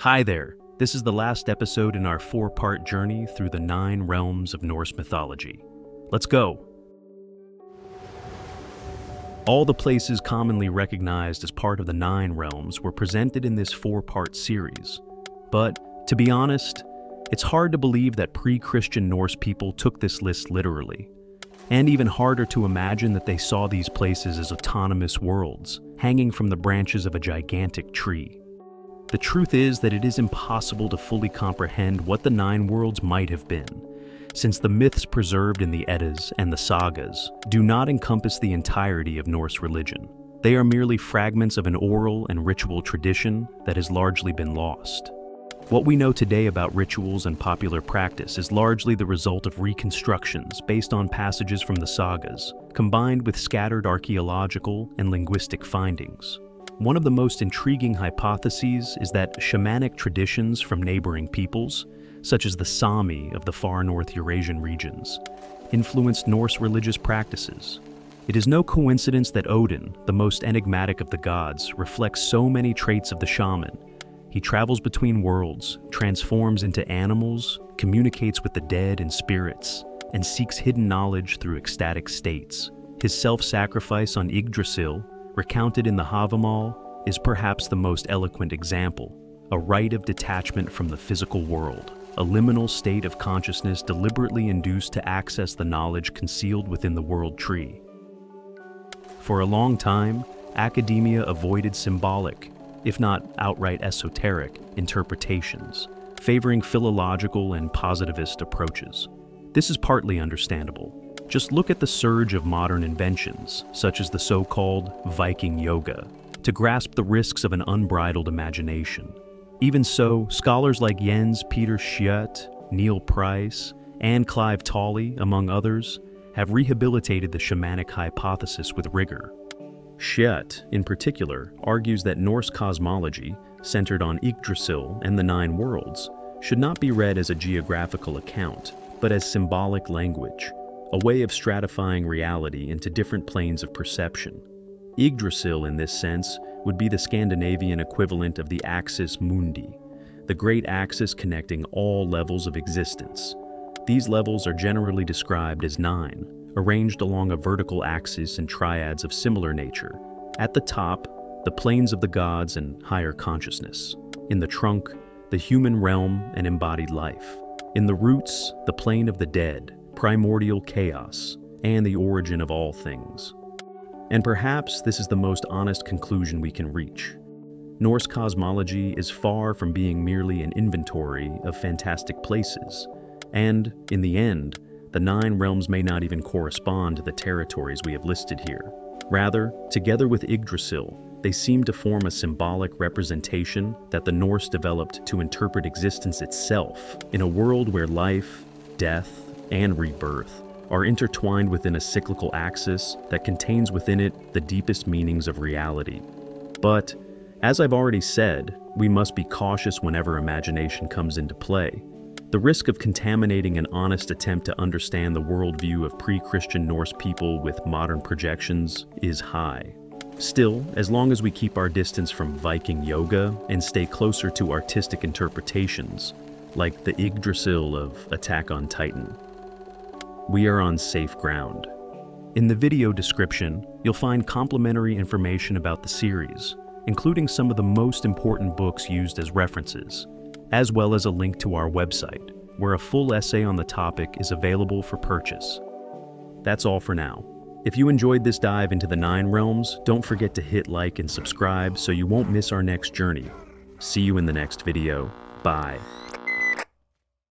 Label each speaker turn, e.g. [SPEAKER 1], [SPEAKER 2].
[SPEAKER 1] Hi there, this is the last episode in our 4-part journey through the 9 realms of Norse mythology. Let's go! All the places commonly recognized as part of the 9 realms were presented in this 4-part series. But, to be honest, it's hard to believe that pre-Christian Norse people took this list literally. And even harder to imagine that they saw these places as autonomous worlds, hanging from the branches of a gigantic tree. The truth is that it is impossible to fully comprehend what the 9 worlds might have been, since the myths preserved in the Eddas and the sagas do not encompass the entirety of Norse religion. They are merely fragments of an oral and ritual tradition that has largely been lost. What we know today about rituals and popular practice is largely the result of reconstructions based on passages from the sagas, combined with scattered archaeological and linguistic findings. One of the most intriguing hypotheses is that shamanic traditions from neighboring peoples, such as the Sámi of the far north Eurasian regions, influenced Norse religious practices. It is no coincidence that Odin, the most enigmatic of the gods, reflects so many traits of the shaman. He travels between worlds, transforms into animals, communicates with the dead and spirits, and seeks hidden knowledge through ecstatic states. His self-sacrifice on Yggdrasil, recounted in the Havamal, is perhaps the most eloquent example, a rite of detachment from the physical world, a liminal state of consciousness deliberately induced to access the knowledge concealed within the world tree. For a long time, academia avoided symbolic, if not outright esoteric, interpretations, favoring philological and positivist approaches. This is partly understandable. Just look at the surge of modern inventions, such as the so-called Viking yoga, to grasp the risks of an unbridled imagination. Even so, scholars like Jens Peter Schjødt, Neil Price, and Clive Tolley, among others, have rehabilitated the shamanic hypothesis with rigor. Schjødt, in particular, argues that Norse cosmology, centered on Yggdrasil and the 9 worlds, should not be read as a geographical account, but as symbolic language, a way of stratifying reality into different planes of perception. Yggdrasil, in this sense, would be the Scandinavian equivalent of the axis mundi, the great axis connecting all levels of existence. These levels are generally described as 9, arranged along a vertical axis in triads of similar nature. At the top, the planes of the gods and higher consciousness. In the trunk, the human realm and embodied life. In the roots, the plane of the dead, primordial chaos, and the origin of all things. And perhaps this is the most honest conclusion we can reach. Norse cosmology is far from being merely an inventory of fantastic places, and, in the end, the 9 realms may not even correspond to the territories we have listed here. Rather, together with Yggdrasil, they seem to form a symbolic representation that the Norse developed to interpret existence itself in a world where life, death, and rebirth are intertwined within a cyclical axis that contains within it the deepest meanings of reality. But, as I've already said, we must be cautious whenever imagination comes into play. The risk of contaminating an honest attempt to understand the worldview of pre-Christian Norse people with modern projections is high. Still, as long as we keep our distance from Viking yoga and stay closer to artistic interpretations, like the Yggdrasil of Attack on Titan, we are on safe ground. In the video description, you'll find complimentary information about the series, including some of the most important books used as references, as well as a link to our website, where a full essay on the topic is available for purchase. That's all for now. If you enjoyed this dive into the 9 realms, don't forget to hit like and subscribe so you won't miss our next journey. See you in the next video. Bye.